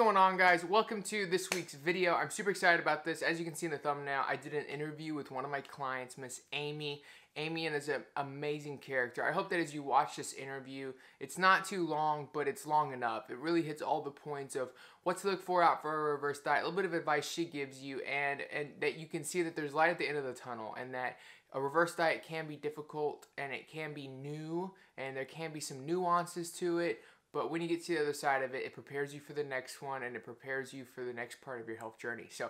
going on, guys? Welcome to this week's video. I'm super excited about this. As you can see in the thumbnail, I did an interview with one of my clients, Miss Amy. Amy is an amazing character. I hope that as you watch this interview, it's not too long, but it's long enough. It really hits all the points of what to look for out for a reverse diet, a little bit of advice she gives you, and that you can see that there's light at the end of the tunnel, and that a reverse diet can be difficult, and it can be new, and there can be some nuances to it. But when you get to the other side of it, it prepares you for the next one, and it prepares you for the next part of your health journey. So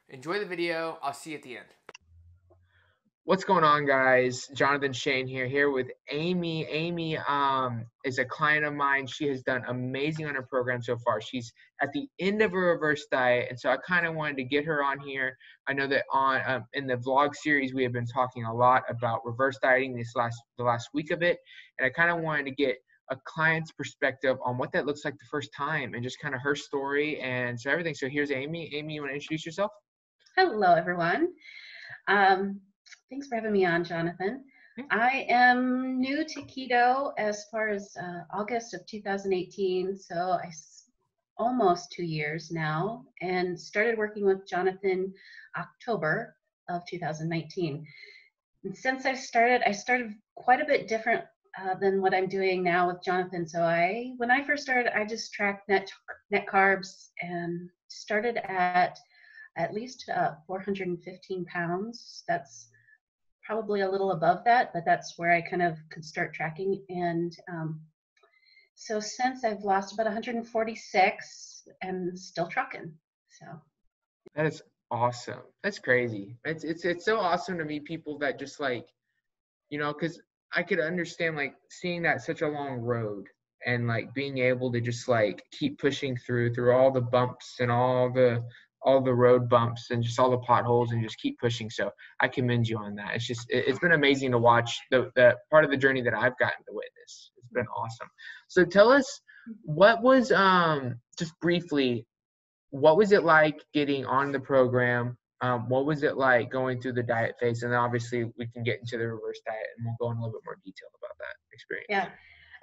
enjoy the video. I'll see you at the end. What's going on, guys? Jonathan Shane here with Amy. Amy is a client of mine. She has done amazing on her program so far. She's at the end of a reverse diet, and so I kind of wanted to get her on here. I know that on in the vlog series we have been talking a lot about reverse dieting the last week of it, and I kind of wanted to get a client's perspective on what that looks like the first time and just kind of her story and so everything. So here's Amy. Amy, you want to introduce yourself? Hello, everyone. Thanks for having me on, Jonathan. I am new to keto as far as August of 2018, so almost 2 years now, and started working with Jonathan October of 2019. And since I started quite a bit different than what I'm doing now with Jonathan. So when I first started, I just tracked net carbs and started at least 415 pounds. That's probably a little above that, but that's where I kind of could start tracking. And so since I've lost about 146 and still trucking. So that is awesome. That's crazy. It's so awesome to meet people that just like, you know, because I could understand like seeing that such a long road and like being able to just like keep pushing through all the bumps and all the road bumps and just all the potholes and just keep pushing. So I commend you on that. It's been amazing to watch the part of the journey that I've gotten to witness. It's been awesome. So tell us, what was just briefly, what was it like getting on the program? What was it like going through the diet phase? And then obviously we can get into the reverse diet and we'll go in a little bit more detail about that experience. Yeah,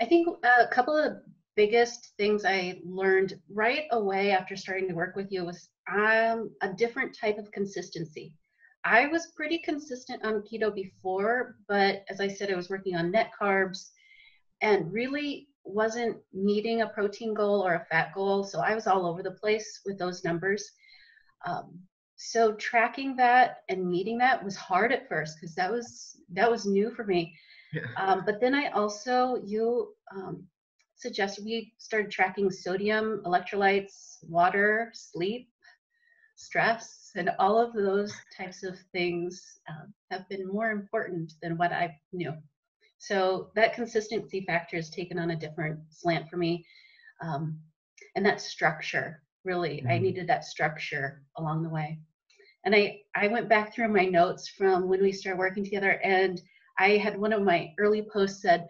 I think a couple of biggest things I learned right away after starting to work with you was a different type of consistency. I was pretty consistent on keto before, but as I said, I was working on net carbs and really wasn't meeting a protein goal or a fat goal. So I was all over the place with those numbers. So tracking that and meeting that was hard at first because that was new for me. Yeah. But then you suggested we started tracking sodium, electrolytes, water, sleep, stress, and all of those types of things have been more important than what I knew. So that consistency factor has taken on a different slant for me. And that structure, really, I needed that structure along the way. And I went back through my notes from when we started working together, and I had one of my early posts said,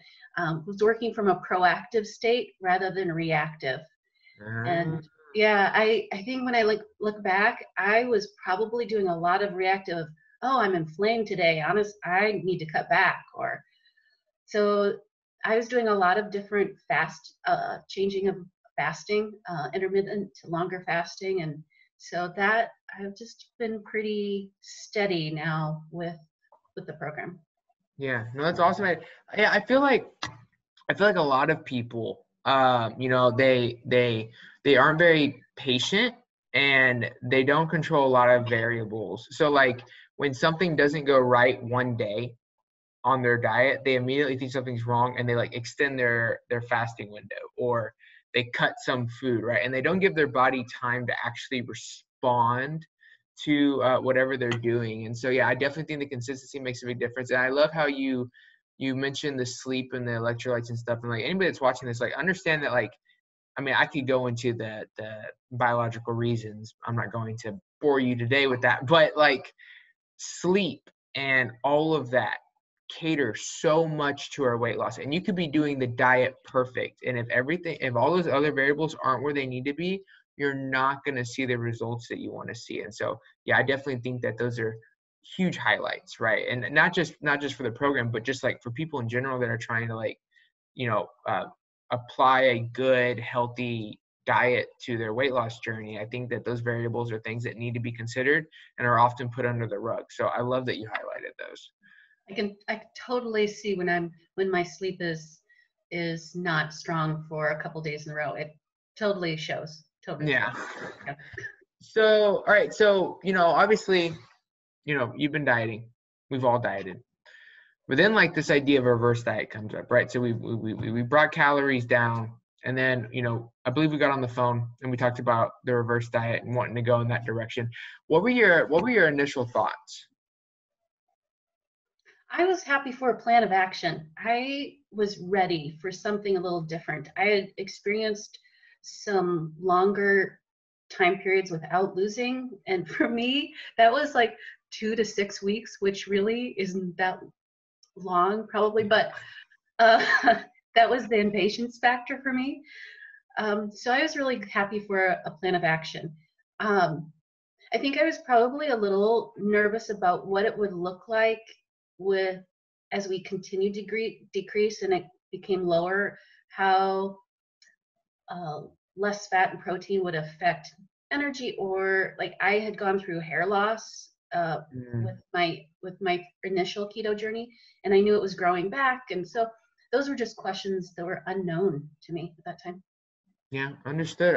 was working from a proactive state rather than reactive. And yeah, I think when I look back, I was probably doing a lot of reactive, oh, I'm inflamed today, I need to cut back. So I was doing a lot of different changing of fasting, intermittent to longer fasting. And so that I've just been pretty steady now with the program. Yeah, no, that's awesome. I feel like a lot of people, you know, they aren't very patient and they don't control a lot of variables. So like when something doesn't go right one day on their diet, they immediately think something's wrong and they like extend their fasting window or they cut some food, right? And they don't give their body time to actually respond to whatever they're doing. And so, yeah, I definitely think the consistency makes a big difference. And I love how you mentioned the sleep and the electrolytes and stuff. And like anybody that's watching this, like understand that, like, I mean, I could go into the biological reasons. I'm not going to bore you today with that, but like sleep and all of that cater so much to our weight loss. And you could be doing the diet perfect. And if all those other variables aren't where they need to be, you're not going to see the results that you want to see. And so, yeah, I definitely think that those are huge highlights, right? And not just for the program, but just like for people in general that are trying to like, you know, apply a good, healthy diet to their weight loss journey, I think that those variables are things that need to be considered and are often put under the rug. So I love that you highlighted those. I totally see when my sleep is not strong for a couple days in a row. It totally shows. Totally Yeah. shows. Yeah. So, all right. So, obviously, you've been dieting. We've all dieted. But then like this idea of a reverse diet comes up, right? So we brought calories down, and then, I believe we got on the phone and we talked about the reverse diet and wanting to go in that direction. What were your initial thoughts? I was happy for a plan of action. I was ready for something a little different. I had experienced some longer time periods without losing. And for me, that was like 2 to 6 weeks, which really isn't that long, probably, but uh, that was the impatience factor for me. So I was really happy for a plan of action. Um, I think I was probably a little nervous about what it would look like with as we continued to decrease and it became lower, how uh, less fat and protein would affect energy, or like I had gone through hair loss Mm, with my initial keto journey, and I knew it was growing back, and so those were just questions that were unknown to me at that time. yeah, understood.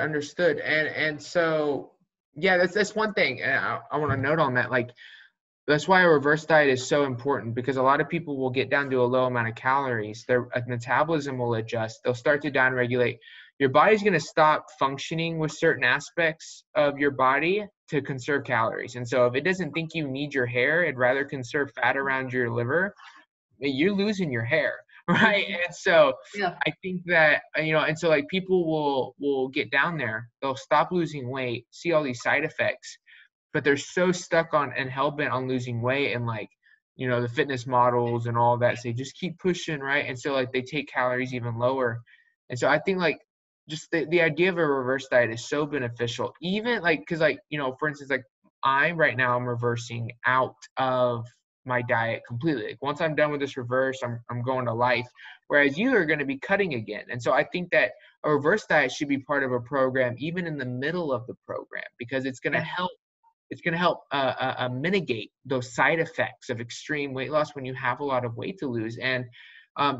And so, yeah, that's one thing. And I want to note on that, like, that's why a reverse diet is so important, because a lot of people will get down to a low amount of calories. Their metabolism will adjust. They'll start to downregulate. Your body's going to stop functioning with certain aspects of your body to conserve calories. And so if it doesn't think you need your hair, it'd rather conserve fat around your liver, you're losing your hair, right? Mhm. And so Yeah. I think that, and so like people will get down there, they'll stop losing weight, see all these side effects, but they're so stuck on and hell-bent on losing weight, and like, the fitness models and all that say just keep pushing, right? And so like they take calories even lower. And so I think like just the idea of a reverse diet is so beneficial, even like because like, for instance, like I'm reversing out of my diet completely. Like once I'm done with this reverse, I'm going to life, whereas you are going to be cutting again. And so I think that a reverse diet should be part of a program even in the middle of the program, because Yeah. it's going to help mitigate those side effects of extreme weight loss when you have a lot of weight to lose. And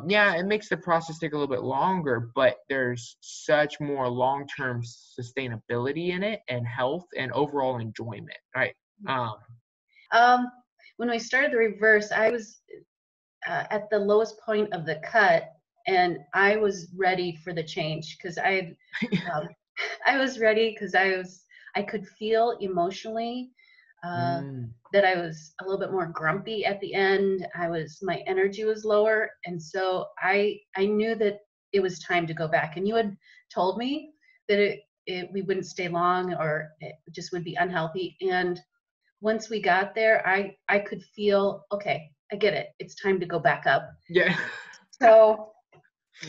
yeah, it makes the process take a little bit longer, but there's such more long-term sustainability in it, and health and overall enjoyment, right? Um, Um, when we started the reverse, I was at the lowest point of the cut, and I was ready for the change because um, I was ready because I could feel emotionally uh, mm, that I was a little bit more grumpy at the end. My energy was lower, and so I knew that it was time to go back. And you had told me that we wouldn't stay long, or it just would be unhealthy. And once we got there, I could feel, okay, I get it. It's time to go back up. yeah. So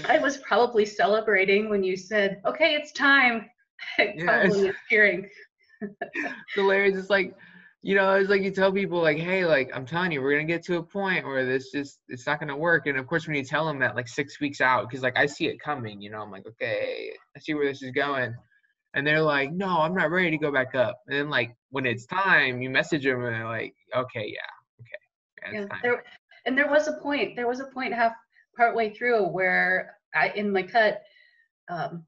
I was probably celebrating when you said, okay, it's time. I Yeah, probably was cheering. hilarious. It's like, it's like you tell people like, hey, like I'm telling you, we're gonna get to a point where it's not gonna work. And of course, when you tell them that like 6 weeks out, because like I see it coming, I'm like, okay, I see where this is going. And they're like, no, I'm not ready to go back up. And then like when it's time, you message them and they're like, okay, yeah, it's Yeah, time. there was a point partway through where in my cut, um,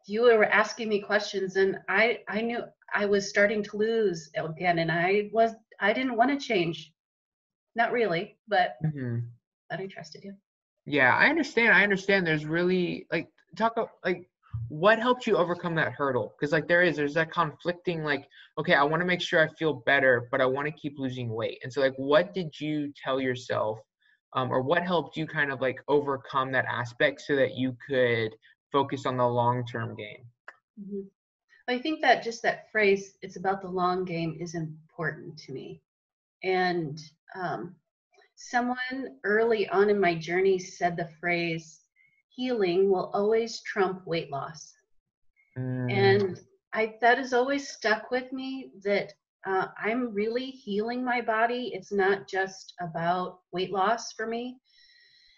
you were asking me questions, and I knew I was starting to lose again, and I didn't want to change, not really, Hmm. but I trusted you. Yeah, I understand. There's really like like what helped you overcome that hurdle? Because like there's that conflicting like, okay, I want to make sure I feel better, but I want to keep losing weight. And so like, what did you tell yourself, or what helped you kind of like overcome that aspect so that you could focus on the long-term game? Mhm. I think that just that phrase, it's about the long game, is important to me. And um, someone early on in my journey said the phrase, healing will always trump weight loss. Mm, And that has always stuck with me, that I'm really healing my body. It's not just about weight loss for me.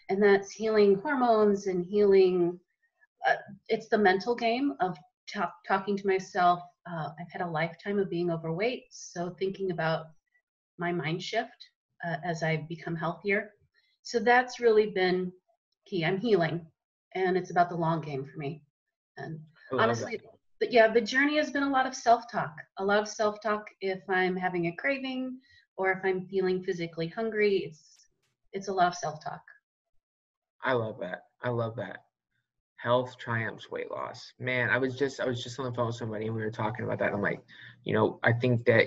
And that's healing hormones and healing it's the mental game of talking to myself. I've had a lifetime of being overweight, so thinking about my mind shift as I become healthier. So that's really been key. I'm healing, and it's about the long game for me. And I love that. honestly, but yeah, the journey has been a lot of self-talk. A lot of self-talk if I'm having a craving or if I'm feeling physically hungry. It's a lot of self-talk. I love that. I love that. Health triumphs weight loss. Man, I was just on the phone with somebody and we were talking about that. I'm like, I think that,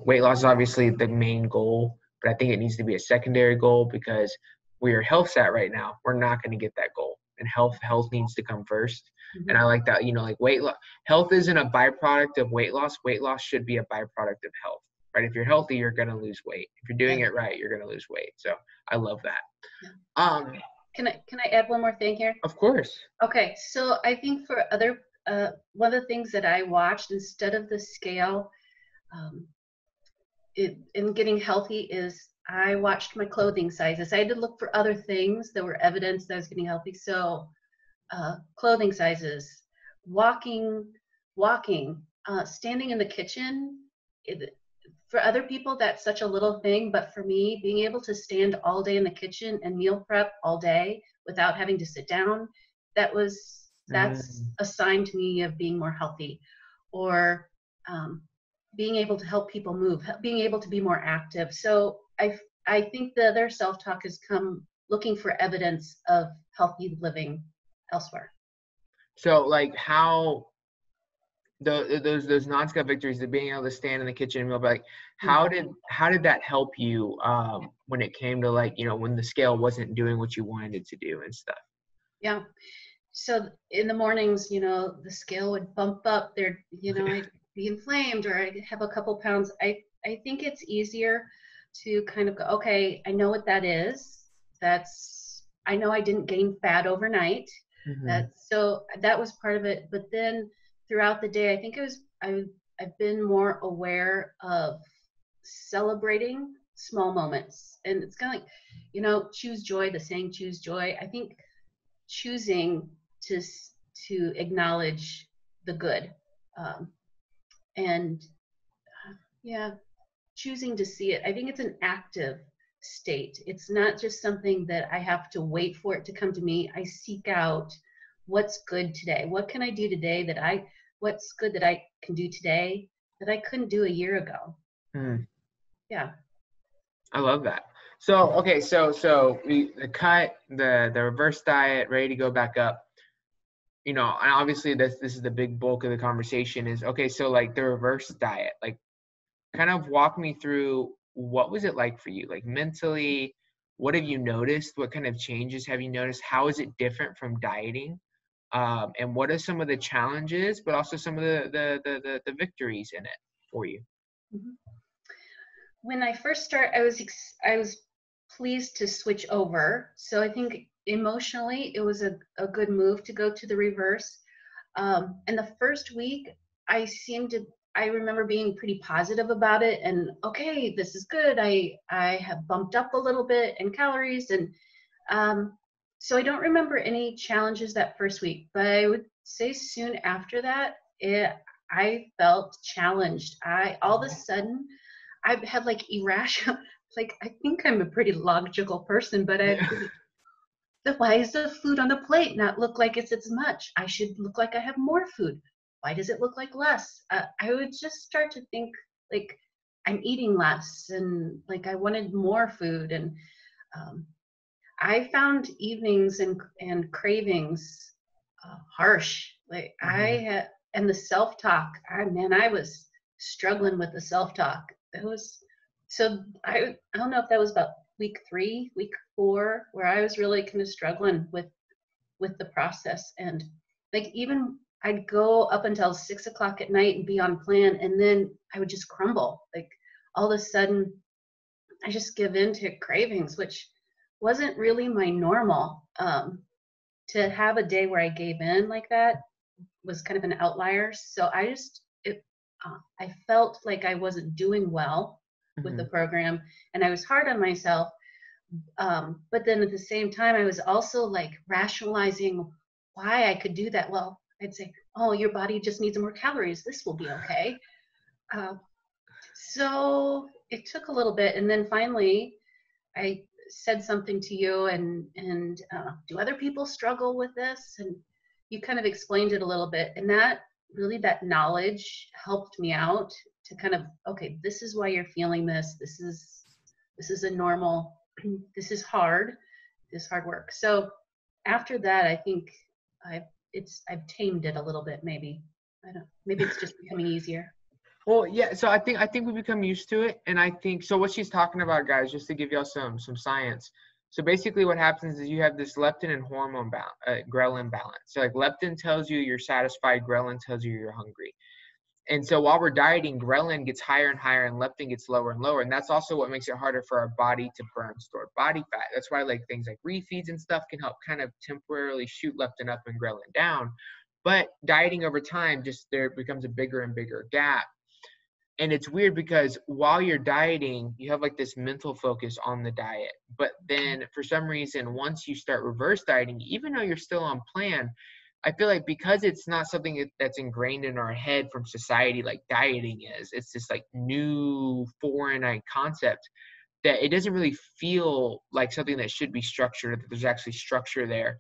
weight loss is obviously the main goal, but I think it needs to be a secondary goal because where your health's at right now, we're not going to get that goal. And health needs to come first. And I like that, like weight loss, health isn't a byproduct of weight loss. Weight loss should be a byproduct of health, right? If you're healthy, you're going to lose weight. If you're doing it right, you're going to lose weight. So I love that. Yeah. Can I add one more thing here? Of course. Okay, so I think for other one of the things that I watched instead of the scale, in getting healthy is I watched my clothing sizes. I had to look for other things that were evidence that I was getting healthy. So clothing sizes, walking, standing in the kitchen. For other people, that's such a little thing, but for me, being able to stand all day in the kitchen and meal prep all day without having to sit down, that's a sign to me of being more healthy. Or being able to help people move, being able to be more active. So I think the other self-talk has come looking for evidence of healthy living elsewhere. So like how those non-scale victories of being able to stand in the kitchen and meal, like how did that help you when it came to like, when the scale wasn't doing what you wanted it to do and stuff? Yeah. So in the mornings, the scale would bump up there, I'd be inflamed or I'd have a couple pounds. I think it's easier to kind of go, okay, I know what that is. I know I didn't gain fat overnight. So that was part of it. But then throughout the day, I think I've been more aware of celebrating small moments. And it's kind of like, choose joy, the saying choose joy. I think choosing to acknowledge the good, and choosing to see it. I think it's an active state. It's not just something that I have to wait for it to come to me. I seek out what's good today. What can I do today what's good that I can do today that I couldn't do a year ago? Yeah. I love that. So, okay. So the cut, the reverse diet, ready to go back up, and obviously this is the big bulk of the conversation is, okay, so like the reverse diet, like kind of walk me through what was it like for you? Like mentally, what have you noticed? What kind of changes have you noticed? How is it different from dieting? And what are some of the challenges, but also some of the victories in it for you? When I first started, I was pleased to switch over. So I think emotionally it was a good move to go to the reverse. And the first week, I remember being pretty positive about it and, okay, this is good. I have bumped up a little bit in calories. And so I don't remember any challenges that first week, but I would say soon after that, I felt challenged. All of a sudden, I've had like irrational, like I think I'm a pretty logical person, but why is the food on the plate not look like it's as much? I should look like I have more food. Why does it look like less? I would just start to think like I'm eating less and like I wanted more food. And I found evenings and cravings harsh. Like and the self-talk, I was struggling with the self-talk. It was, so I don't know if that was about week 3, week 4, where I was really kind of struggling with the process. And like even I'd go up until 6 o'clock at night and be on plan, and then I would just crumble. Like all of a sudden, I just give in to cravings, which wasn't really my normal. To have a day where I gave in like that was kind of an outlier. So I felt like I wasn't doing well with the program, and I was hard on myself. But then at the same time, I was also like rationalizing, why I could do that. Well, I'd say, oh, your body just needs more calories. This will be okay. Uh, so it took a little bit. And then finally, I said something to you and do other people struggle with this? And you kind of explained it a little bit. And that really, that knowledge helped me out to kind of, okay, this is why you're feeling this. This is a normal, this is hard, this hard work. So after that, I think I've tamed it a little bit, maybe. I don't, maybe it's just becoming easier. Well, yeah. So I think we become used to it, and I think so. What she's talking about, guys, just to give y'all some science. So basically, what happens is you have this leptin and hormone ghrelin balance. So like leptin tells you you're satisfied, ghrelin tells you you're hungry. And so while we're dieting, ghrelin gets higher and higher, and leptin gets lower and lower. And that's also what makes it harder for our body to burn stored body fat. That's why like things like refeeds and stuff can help kind of temporarily shoot leptin up and ghrelin down. But dieting over time, just there becomes a bigger and bigger gap. And it's weird because while you're dieting, you have like this mental focus on the diet. But then for some reason, once you start reverse dieting, even though you're still on plan, I feel like because it's not something that's ingrained in our head from society like dieting is, it's this like new foreign concept that it doesn't really feel like something that should be structured, that there's actually structure there.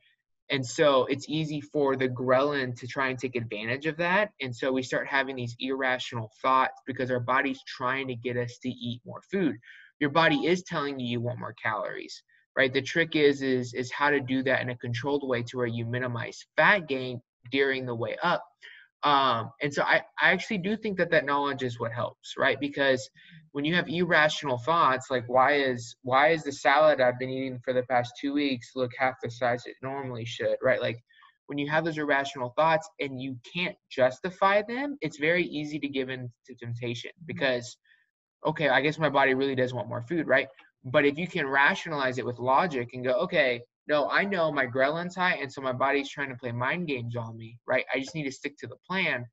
And so it's easy for the ghrelin to try and take advantage of that. And so we start having these irrational thoughts because our body's trying to get us to eat more food. Your body is telling you you want more calories, right? The trick is how to do that in a controlled way to where you minimize fat gain during the way up. And so I actually do think that knowledge is what helps, right? Because when you have irrational thoughts, like why is the salad I've been eating for the past 2 weeks look half the size it normally should, right? Like when you have those irrational thoughts and you can't justify them, it's very easy to give in to temptation because, okay, I guess my body really does want more food, right? But if you can rationalize it with logic and go, okay, no, I know my ghrelin's high, and so my body's trying to play mind games on me, right? I just need to stick to the plan.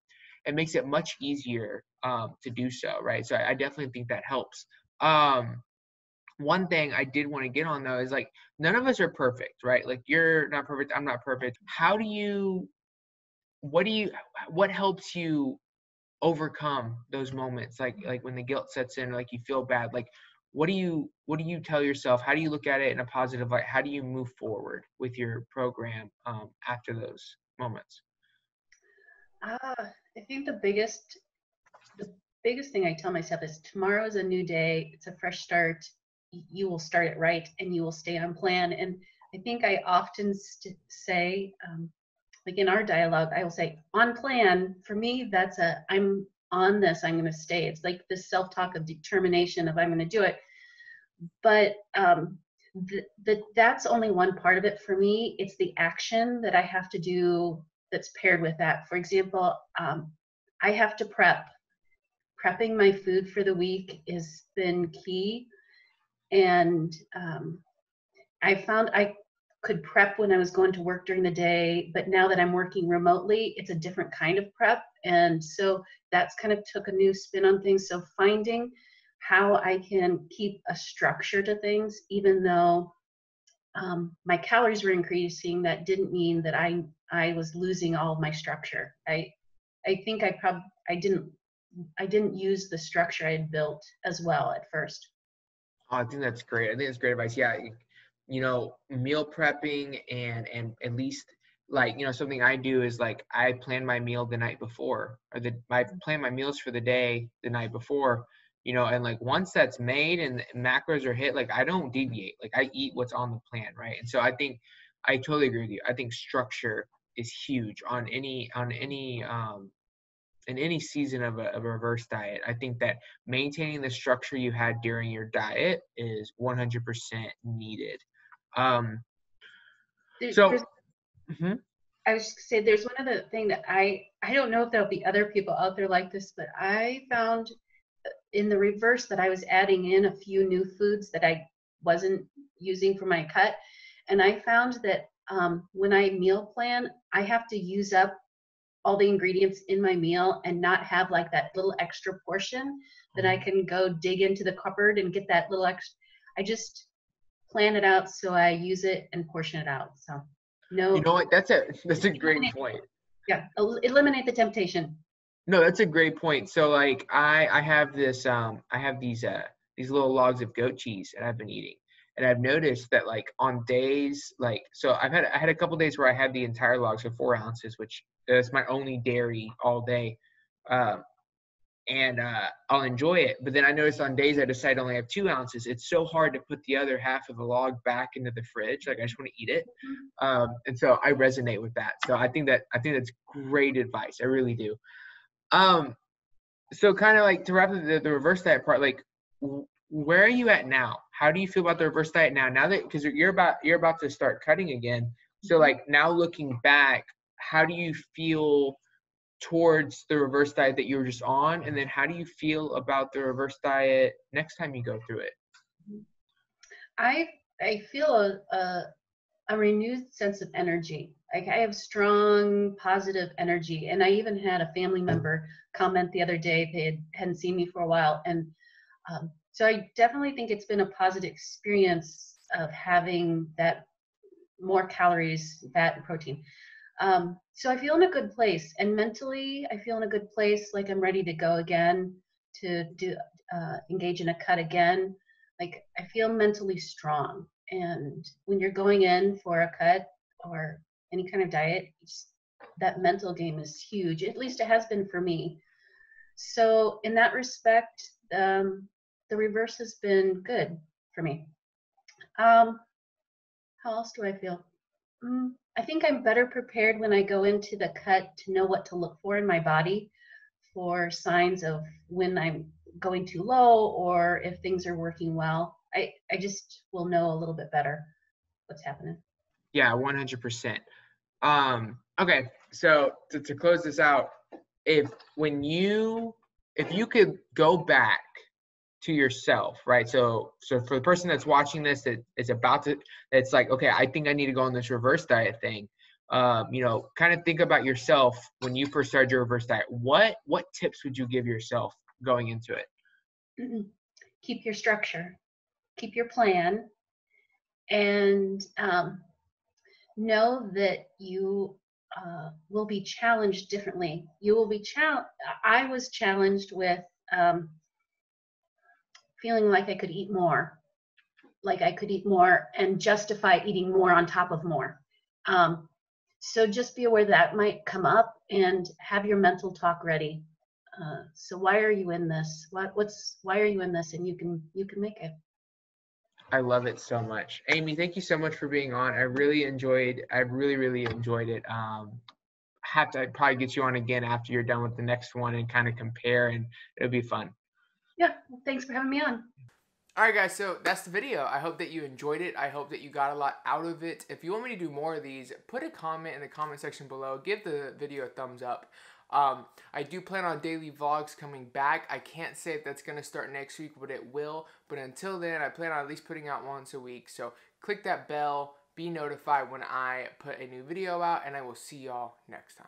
It makes it much easier to do so, right? So I definitely think that helps. One thing I did want to get on though is like none of us are perfect, right? Like you're not perfect, I'm not perfect. What helps you overcome those moments like when the guilt sets in, like you feel bad, like what do you tell yourself? How do you look at it in a positive light? How do you move forward with your program after those moments? I think the biggest thing I tell myself is tomorrow is a new day. It's a fresh start. You will start it right and you will stay on plan. And I think I often say, like in our dialogue, I will say on plan. For me, that's I'm on this, I'm going to stay. It's like this self-talk of determination of I'm going to do it. But that's only one part of it for me. It's the action that I have to do that's paired with that. For example, I have to prep. Prepping my food for the week has been key. And I found I could prep when I was going to work during the day, but now that I'm working remotely, it's a different kind of prep. And so that's kind of took a new spin on things. So finding how I can keep a structure to things, even though my calories were increasing, that didn't mean that I was losing all of my structure. I think I didn't use the structure I had built as well at first. Oh, I think that's great. I think that's great advice. Yeah, meal prepping and at least like, something I do is like I plan my meal the night before, or I plan my meals for the day the night before, and like once that's made and macros are hit, like I don't deviate. Like I eat what's on the plan, right? And so I think I totally agree with you. I think structure is huge on any in any season of a reverse diet. I think that maintaining the structure you had during your diet is 100% needed. So, I was just say there's one other thing that I don't know if there'll be other people out there like this, but I found in the reverse that I was adding in a few new foods that I wasn't using for my cut, and I found that when I meal plan, I have to use up all the ingredients in my meal and not have like that little extra portion that I can go dig into the cupboard and get that little extra. I just plan it out so I use it and portion it out. So You No, know what? That's a great eliminate, point. yeah, eliminate the temptation. No, that's a great point. So like I have this I have these little logs of goat cheese that I've been eating. And I've noticed that like on days like so I had a couple days where I had the entire log, so 4 ounces, which is my only dairy all day. Um and I'll enjoy it. But then I noticed on days I decide to only have 2 ounces, it's so hard to put the other half of the log back into the fridge. Like I just want to eat it. And so I resonate with that. So I think that's great advice. I really do. Um, so kind of like to wrap up the reverse diet part, like where are you at now? How do you feel about the reverse diet now? Now that because you're about to start cutting again. So like now looking back, how do you feel towards the reverse diet that you were just on? And then how do you feel about the reverse diet next time you go through it? I I feel a renewed sense of energy. Like I have strong positive energy, and I even had a family member comment the other day. Hadn't seen me for a while, and so I definitely think it's been a positive experience of having that more calories, fat, and protein. So I feel in a good place, and mentally I feel in a good place. Like I'm ready to go again to do engage in a cut again. Like I feel mentally strong. And when you're going in for a cut or any kind of diet, that mental game is huge. At least it has been for me. So in that respect, the reverse has been good for me. Um, how else do I feel? I think I'm better prepared when I go into the cut to know what to look for in my body for signs of when I'm going too low or if things are working well. I just will know a little bit better what's happening. Yeah, 100%. Okay, so to close this out, if when you if you could go back to yourself, right? So for the person that's watching this that is about to, it's like, okay, I think I need to go on this reverse diet thing. You know, kind of think about yourself when you first started your reverse diet. What tips would you give yourself going into it? Keep your structure, keep your plan, and know that you will be challenged differently. You will be challenged. I was challenged with feeling like I could eat more, like I could eat more and justify eating more on top of more. So just be aware that might come up and have your mental talk ready. So why are you in this? Why are you in this? And you can make it. I love it so much. Amy, thank you so much for being on. I really really enjoyed it. Have to probably get you on again after you're done with the next one and kind of compare, and it'll be fun. Yeah, well, thanks for having me on. Alright guys, so that's the video. I hope that you enjoyed it. I hope that you got a lot out of it. If you want me to do more of these, put a comment in the comment section below. Give the video a thumbs up. I do plan on daily vlogs coming back. I can't say if that's going to start next week, but it will. But until then, I plan on at least putting out once a week. So click that bell, be notified when I put a new video out, and I will see y'all next time.